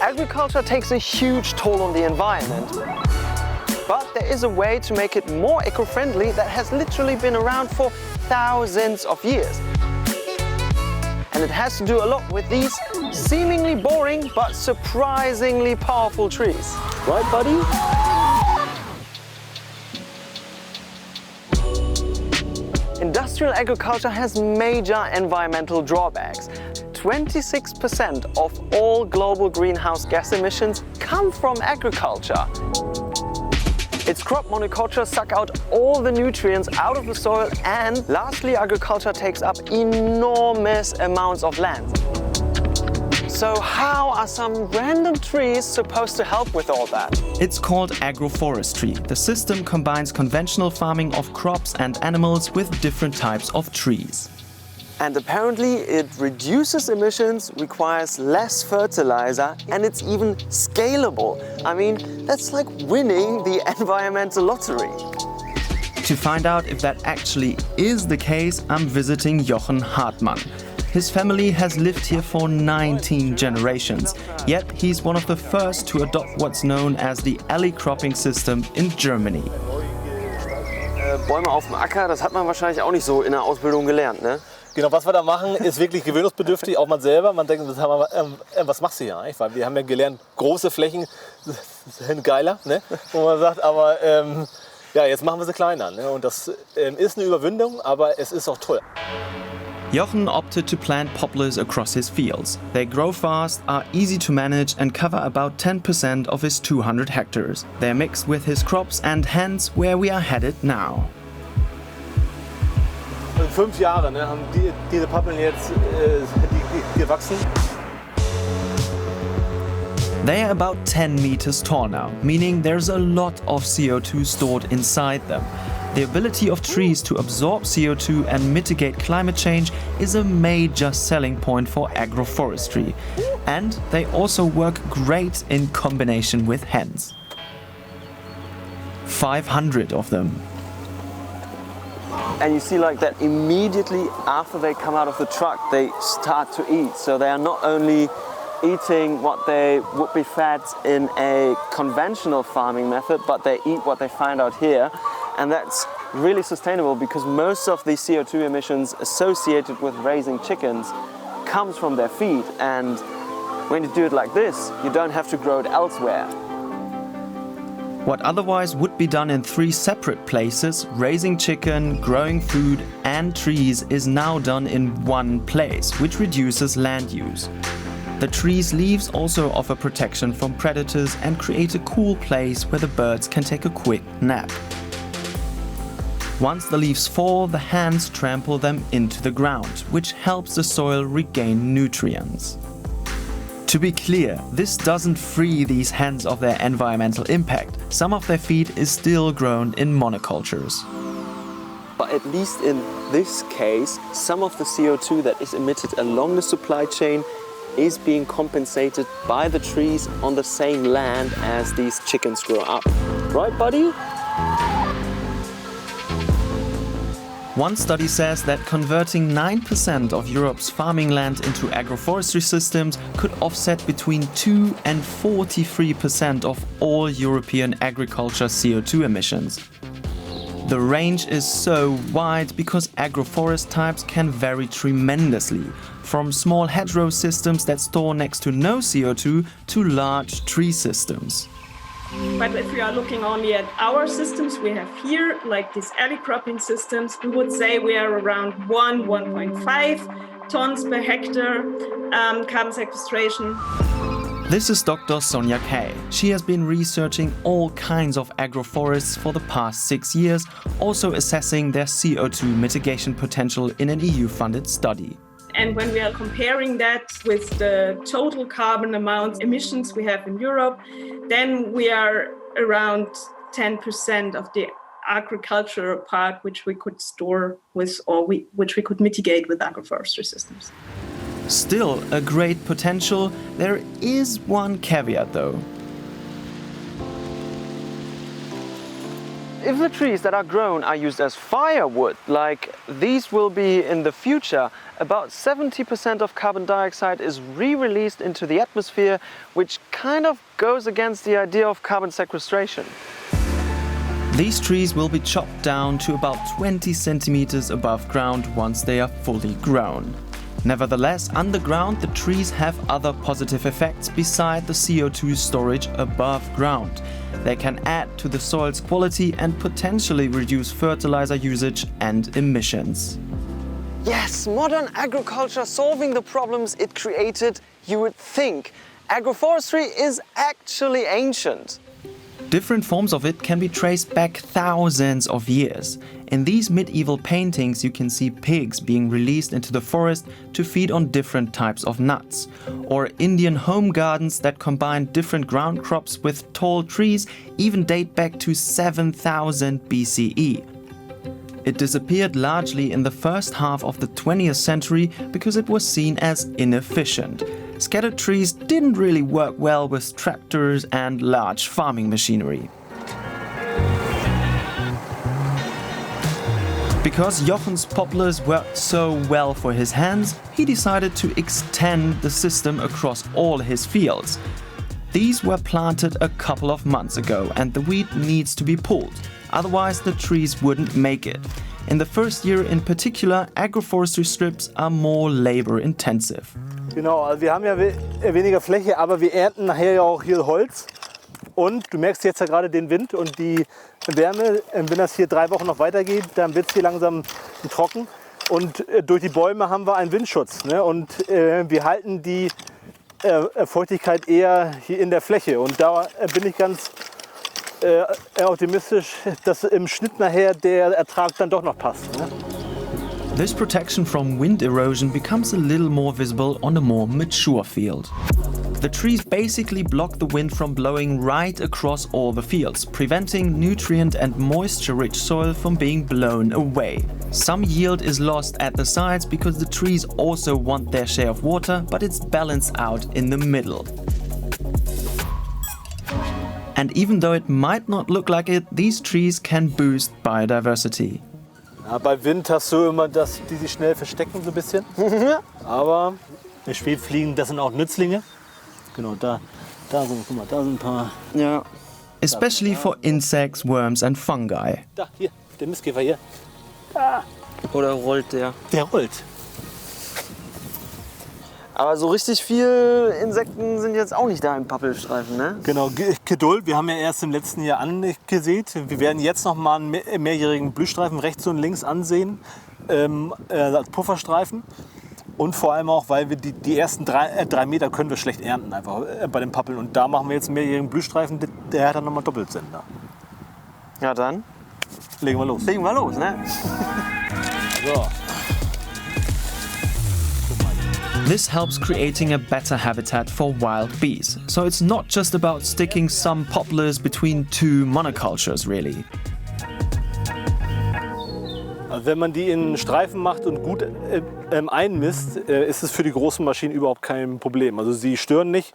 Agriculture takes a huge toll on the environment, but there is a way to make it more eco-friendly that has literally been around for thousands of years. And it has to do a lot with these seemingly boring but surprisingly powerful trees. Right, buddy? Industrial agriculture has major environmental drawbacks. 26% of all global greenhouse gas emissions come from agriculture. Its crop monocultures suck out all the nutrients out of the soil, and lastly, agriculture takes up enormous amounts of land. So how are some random trees supposed to help with all that? It's called agroforestry. The system combines conventional farming of crops and animals with different types of trees. And apparently it reduces emissions, requires less fertilizer, and it's even scalable. I mean, that's like winning the environmental lottery. To find out if that actually is the case, I'm visiting Jochen Hartmann. His family has lived here for 19 generations, yet he's one of the first to adopt what's known as the alley cropping system in Germany. Bäume auf dem Acker, das hat man wahrscheinlich auch nicht so in der Ausbildung gelernt, ne? Genau, was wir da machen, ist wirklich gewöhnungsbedürftig, auch man selber. Man denkt, was machst du hier eigentlich? Weil wir haben ja gelernt, große Flächen sind geiler, ne? Wo man sagt, aber ja, jetzt machen wir sie kleiner. Ne? Und das ist eine Überwindung, aber es ist auch toll. Jochen opted to plant poplars across his fields. They grow fast, are easy to manage and cover about 10% of his 200 hectares. They're mixed with his crops and hence where we are headed now. In 5 Jahren haben diese Pappeln jetzt gewachsen. They are about 10 meters tall now, meaning there's a lot of CO2 stored inside them. The ability of trees to absorb CO2 and mitigate climate change is a major selling point for agroforestry. And they also work great in combination with hens. 500 of them. And you see like that immediately after they come out of the truck, they start to eat. So they are not only eating what they would be fed in a conventional farming method, but they eat what they find out here. And that's really sustainable because most of the CO2 emissions associated with raising chickens comes from their feed. And when you do it like this, you don't have to grow it elsewhere. What otherwise would be done in 3 separate places, raising chicken, growing food and trees, is now done in one place, which reduces land use. The tree's leaves also offer protection from predators and create a cool place where the birds can take a quick nap. Once the leaves fall, the hands trample them into the ground, which helps the soil regain nutrients. To be clear, this doesn't free these hens of their environmental impact. Some of their feed is still grown in monocultures. But at least in this case, some of the CO2 that is emitted along the supply chain is being compensated by the trees on the same land as these chickens grow up. Right, buddy? One study says that converting 9% of Europe's farming land into agroforestry systems could offset between 2 and 43% of all European agriculture CO2 emissions. The range is so wide because agroforest types can vary tremendously, from small hedgerow systems that store next to no CO2 to large tree systems. But if we are looking only at our systems we have here, like these alley cropping systems, we would say we are around 1.5 tons per hectare carbon sequestration. This is Dr. Sonja Kay. She has been researching all kinds of agroforests for the past 6 years, also assessing their CO2 mitigation potential in an EU-funded study. And when we are comparing that with the total carbon amount emissions we have in Europe, then we are around 10% of the agricultural part which we could store with which we could mitigate with agroforestry systems. Still a great potential. There is one caveat though. if the trees that are grown are used as firewood, like these will be in the future, about 70% of carbon dioxide is re-released into the atmosphere, which kind of goes against the idea of carbon sequestration. These trees will be chopped down to about 20 centimeters above ground once they are fully grown. Nevertheless, underground the trees have other positive effects beside the CO2 storage above ground. They can add to the soil's quality and potentially reduce fertilizer usage and emissions. Yes, modern agriculture solving the problems it created, you would think. Agroforestry is actually ancient. Different forms of it can be traced back thousands of years. In these medieval paintings you can see pigs being released into the forest to feed on different types of nuts. Or Indian home gardens that combine different ground crops with tall trees even date back to 7000 BCE. It disappeared largely in the first half of the 20th century because it was seen as inefficient. Scattered trees didn't really work well with tractors and large farming machinery. Because Jochen's poplars worked so well for his hands, he decided to extend the system across all his fields. These were planted a couple of months ago and the wheat needs to be pulled, otherwise the trees wouldn't make it. In the first year in particular, agroforestry strips are more labor intensive. Genau, also wir haben ja weniger Fläche, aber wir ernten nachher ja auch hier Holz. Und du merkst jetzt ja gerade den Wind und die Wärme. Wenn das hier 3 Wochen noch weitergeht, dann wird es hier langsam trocken. Und durch die Bäume haben wir einen Windschutz. Ne? Und wir halten die Feuchtigkeit eher hier in der Fläche. Und da bin ich ganz optimistisch, dass im Schnitt nachher der Ertrag dann doch noch passt. Ne? This protection from wind erosion becomes a little more visible on a more mature field. The trees basically block the wind from blowing right across all the fields, preventing nutrient and moisture-rich soil from being blown away. Some yield is lost at the sides because the trees also want their share of water, but it's balanced out in the middle. And even though it might not look like it, these trees can boost biodiversity. Ja, bei Wind hast du immer, dass die sich schnell verstecken so ein bisschen. Aber die Schwebfliegen, das sind auch Nützlinge. Genau, da sind, guck mal, da sind ein paar. Ja. Especially for insects, worms and fungi. Da, hier, der Mistkäfer hier. Da. Oder rollt der? Der rollt. Aber so richtig viel Insekten sind jetzt auch nicht da im Pappelstreifen, ne? Genau, Geduld. Wir haben ja erst im letzten Jahr angesät. Wir werden jetzt noch mal einen mehrjährigen Blühstreifen rechts und links ansehen, als Pufferstreifen. Und vor allem auch, weil wir die ersten 3 Meter können wir schlecht ernten, einfach bei den Pappeln. Und da machen wir jetzt einen mehrjährigen Blühstreifen, der hat dann nochmal doppelt Sinn. Da. Ja dann. Legen wir los. Legen wir los, ne? So. This helps creating a better habitat for wild bees. So it's not just about sticking some poplars between 2 monocultures, really. Also wenn man die in Streifen macht und gut einmisst, ist es für die großen Maschinen überhaupt kein Problem. Also sie stören nicht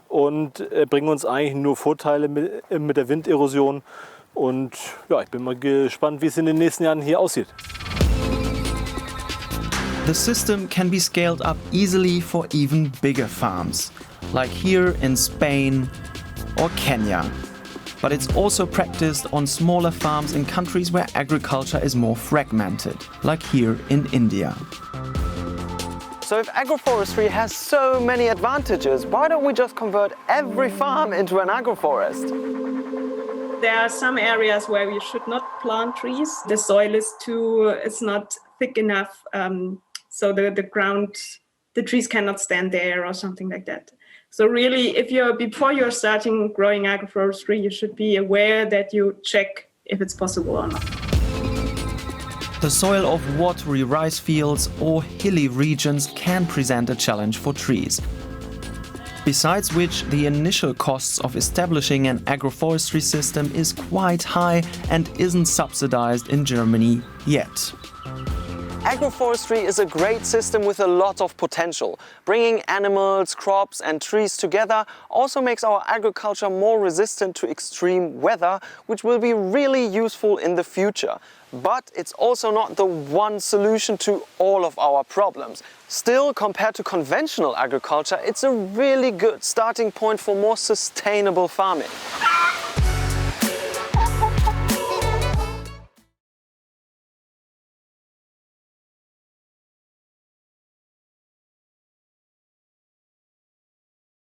und bringen uns eigentlich nur Vorteile mit der Winderosion. Und ja, ich bin mal gespannt, wie es in den nächsten Jahren hier aussieht. The system can be scaled up easily for even bigger farms, like here in Spain or Kenya. But it's also practiced on smaller farms in countries where agriculture is more fragmented, like here in India. So if agroforestry has so many advantages, why don't we just convert every farm into an agroforest? There are some areas where you should not plant trees. The soil is not thick enough. So the trees cannot stand there or something like that. So really, before you're starting growing agroforestry, you should be aware that you check if it's possible or not. The soil of watery rice fields or hilly regions can present a challenge for trees. Besides which, the initial costs of establishing an agroforestry system is quite high and isn't subsidized in Germany yet. Agroforestry is a great system with a lot of potential. Bringing animals, crops and trees together also makes our agriculture more resistant to extreme weather, which will be really useful in the future. But it's also not the one solution to all of our problems. Still, compared to conventional agriculture, it's a really good starting point for more sustainable farming.